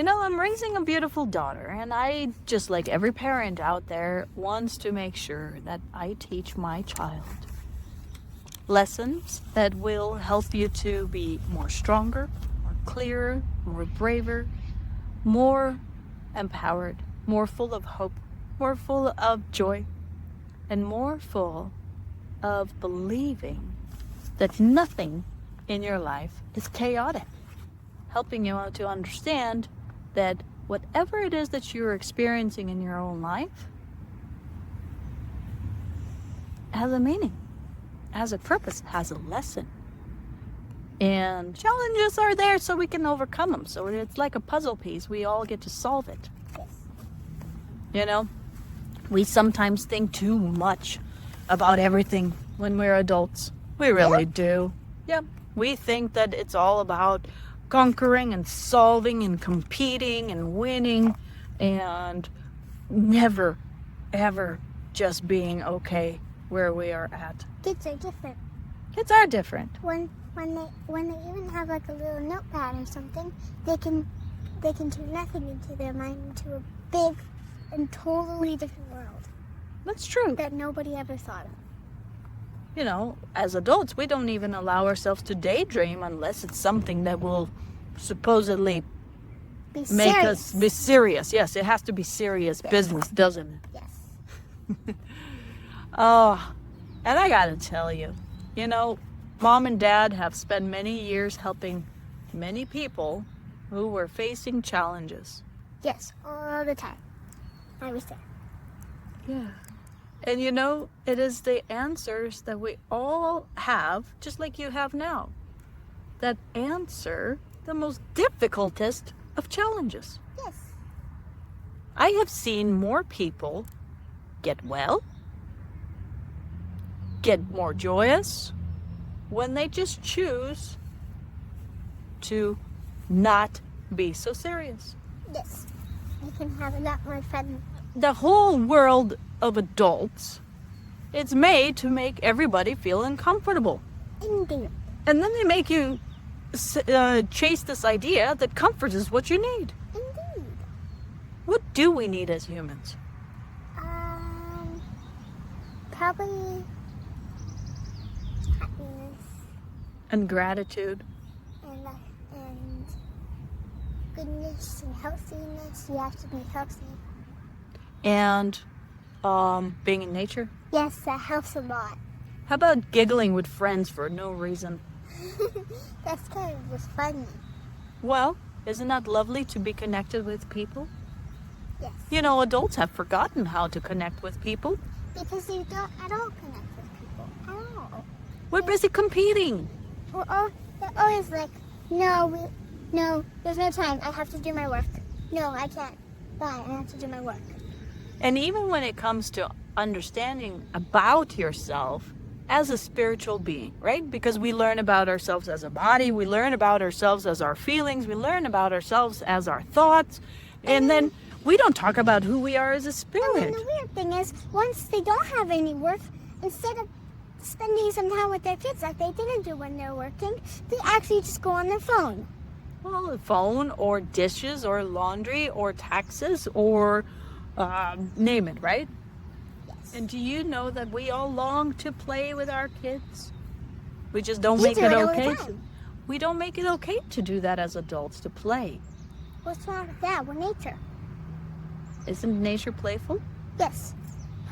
I'm raising a beautiful daughter, and I, just like every parent out there, wants to make sure that I teach my child lessons that will help you to be more stronger, more clearer, more braver, more empowered, more full of hope, more full of joy, and more full of believing that nothing in your life is chaotic. Helping you to understand that whatever it is that you're experiencing in your own life has a meaning, has a purpose, has a lesson. And challenges are there so we can overcome them. So it's like a puzzle piece. We all get to solve it. We sometimes think too much about everything when we're adults. We really do. Yeah. We think that it's all about conquering and solving and competing and winning and never, ever just being okay where we are at. Kids are different. Kids are different. When they even have like a little notepad or something, they can turn nothing into their mind into a big and totally different world. That's true. That nobody ever thought of. As adults, we don't even allow ourselves to daydream unless it's something that will supposedly make us be serious. Yes, it has to be serious business, doesn't it? Yes. Oh, and I gotta tell you, Mom and Dad have spent many years helping many people who were facing challenges. Yes, all the time. I was there. Yeah. And it is the answers that we all have, just like you have now, that answer the most difficultest of challenges. Yes. I have seen more people get well, get more joyous, when they just choose to not be so serious. Yes. You can have a lot more fun. The whole world of adults, it's made to make everybody feel uncomfortable. Indeed. And then they make you chase this idea that comfort is what you need. Indeed. What do we need as humans? Probably happiness And gratitude. and goodness and healthiness. You have to be healthy. And being in nature. Yes, that helps a lot. How about giggling with friends for no reason? That's kind of just funny. Well, isn't that lovely to be connected with people? Yes. Adults have forgotten how to connect with people. Because you don't at all connect with people. At all. We're busy competing. They're always like, no, there's no time. I have to do my work. No, I can't. Bye, I have to do my work. And even when it comes to understanding about yourself as a spiritual being, right? Because we learn about ourselves as a body, we learn about ourselves as our feelings, we learn about ourselves as our thoughts, and then we don't talk about who we are as a spirit. And then the weird thing is, once they don't have any work, instead of spending some time with their kids like they didn't do when they're working, they actually just go on their phone. Well, a phone or dishes or laundry or taxes or name it, right? Yes. And do you know that we all long to play with our kids? We just don't We make do it it all the okay. time. We don't make it okay to do that as adults, to play. What's wrong with that? We're nature. Isn't nature playful? Yes.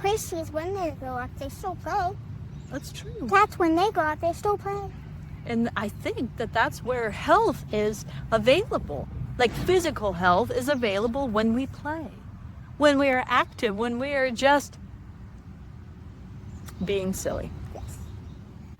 Precies, when they grow up, they still play. That's true. That's when they grow up, they still play. And I think that that's where health is available. Like physical health is available when we play, when we are active, when we are just being silly. Yes.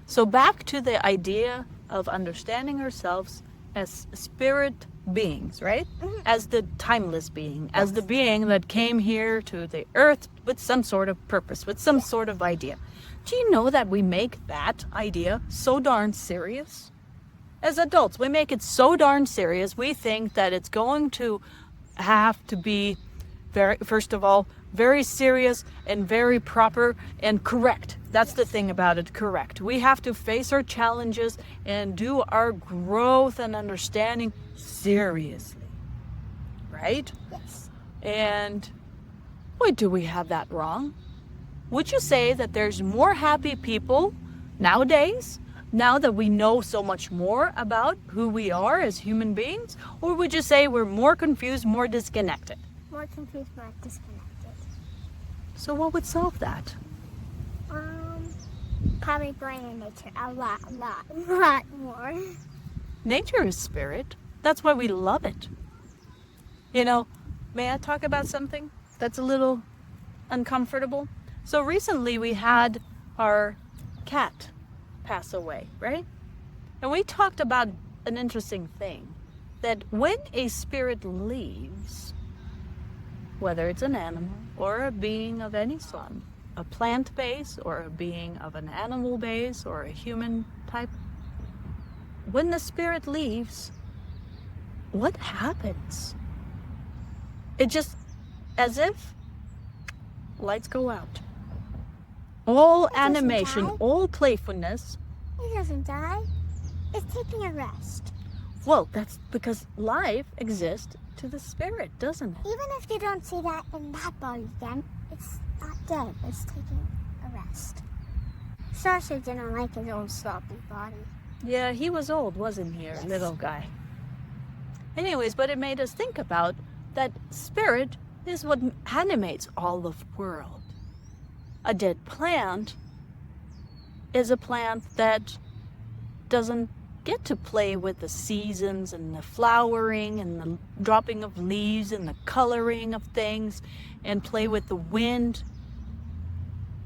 So back to the idea of understanding ourselves as spirit beings, right? Mhm. As the timeless being, as the being that came here to the earth with some sort of purpose, with some sort of idea. Do you know that we make that idea so darn serious? As adults, we make it so darn serious, we think that it's going to have to be first of all, very serious and very proper and correct. That's the thing about it, correct. We have to face our challenges and do our growth and understanding seriously. right? Yes. And why do we have that wrong? Would you say that there's more happy people nowadays, now that we know so much more about who we are as human beings? Or would you say we're more confused, more disconnected? More confused, more disconnected. So what would solve that? Probably blaming nature a lot more. Nature is spirit. That's why we love it. You know, may I talk about something that's a little uncomfortable? So recently we had our cat pass away, right? And we talked about an interesting thing, that when a spirit leaves, whether it's an animal or a being of any sort, a plant base or a being of an animal base or a human type, when the spirit leaves, what happens? It just, as if lights go out. All doesn't animation, die. all playfulness. It doesn't die. It's taking a rest. Well, that's because life exists to the spirit, doesn't it? Even if you don't see that in that body again, it's not dead. It's taking a rest. Sasha didn't like his old sloppy body. Yeah, he was old, wasn't he, Yes. little guy? Anyways, but it made us think about that spirit is what animates all of the world. A dead plant is a plant that doesn't get to play with the seasons and the flowering and the dropping of leaves and the coloring of things and play with the wind.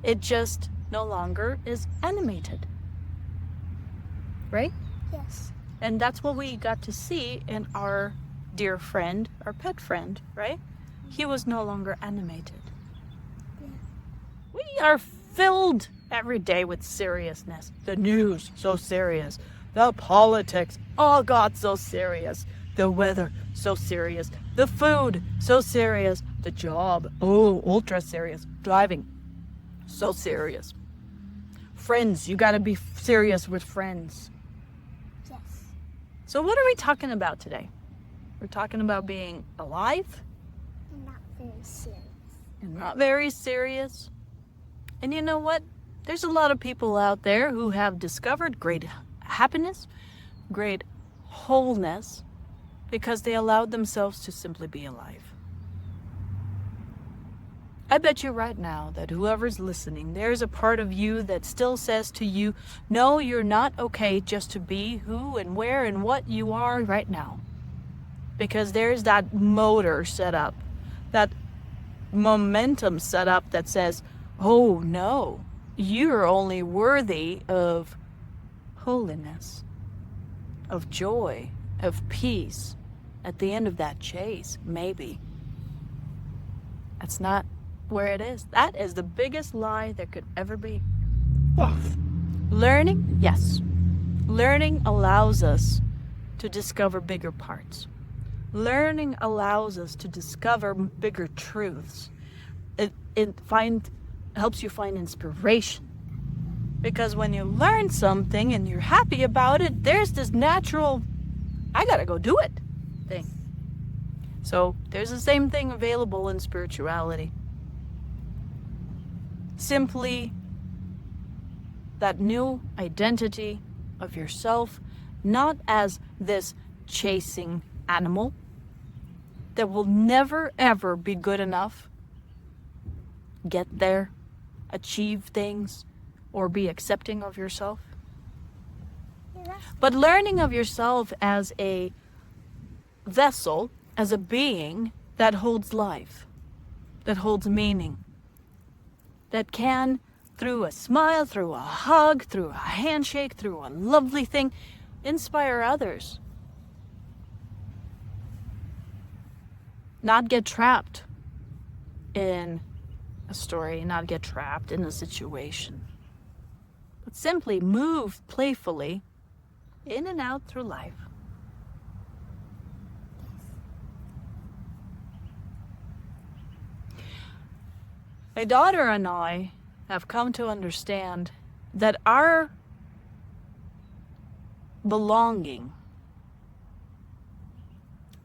It just no longer is animated. Right? Yes. And that's what we got to see in our dear friend, our pet friend, right? He was no longer animated. Yeah. We are filled every day with seriousness. The news, so serious. The politics, oh God, so serious. The weather, so serious. The food, so serious. The job, oh, ultra serious. Driving, so serious. Friends, you gotta be serious with friends. Yes. So what are we talking about today? We're talking about being alive And not very serious. and not very serious. And you know what? There's a lot of people out there who have discovered great happiness, great wholeness, because they allowed themselves to simply be alive. I bet you right now that whoever's listening, there's a part of you that still says to you, no, you're not okay just to be who and where and what you are right now. Because there's that motor set up, that momentum set up that says, oh no, you're only worthy of holiness, of joy, of peace at the end of that chase, maybe. That's not where it is. That is the biggest lie there could ever be. Learning, yes. Learning allows us to discover bigger parts. Learning allows us to discover bigger truths. It helps you find inspiration. Because when you learn something and you're happy about it, there's this natural, I gotta go do it thing. So there's the same thing available in spirituality. Simply that new identity of yourself, not as this chasing animal that will never ever be good enough, get there, achieve things, or be accepting of yourself. Yeah, But learning of yourself as a vessel, as a being that holds life, that holds meaning, that can, through a smile, through a hug, through a handshake, through a lovely thing, inspire others. Not get trapped in a story, not get trapped in a situation, but simply move playfully in and out through life. My daughter and I have come to understand that our belonging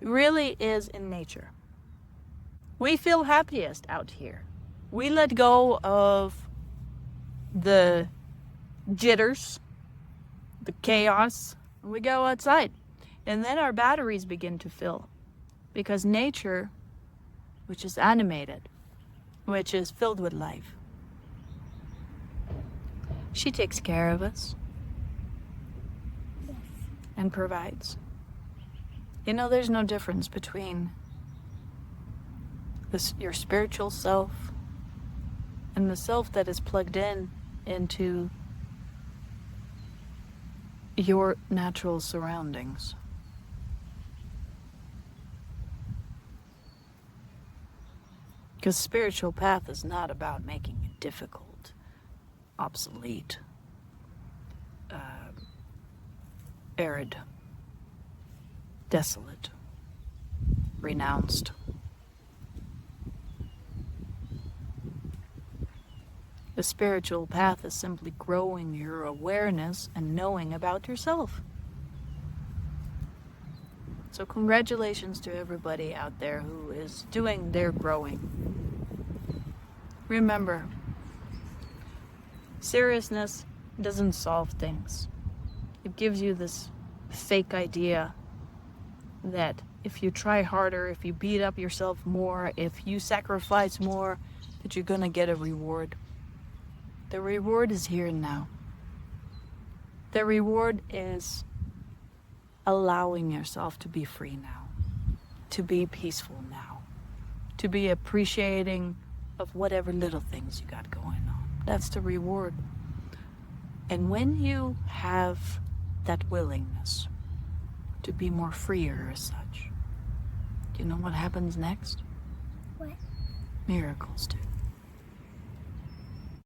really is in nature. We feel happiest out here. We let go of the jitters, the chaos, and we go outside. And then our batteries begin to fill. Because nature, which is animated, which is filled with life, she takes care of us and provides. You know, there's no difference between your spiritual self and the self that is plugged into your natural surroundings. Because spiritual path is not about making it difficult, obsolete, arid, desolate, renounced. The spiritual path is simply growing your awareness and knowing about yourself. So congratulations to everybody out there who is doing their growing. Remember, seriousness doesn't solve things. It gives you this fake idea that if you try harder, if you beat up yourself more, if you sacrifice more, that you're gonna get a reward. The reward is here and now. The reward is allowing yourself to be free now, to be peaceful now, to be appreciating of whatever little things you got going on. That's the reward. And when you have that willingness to be more freer as such, you know what happens next? What? Miracles do.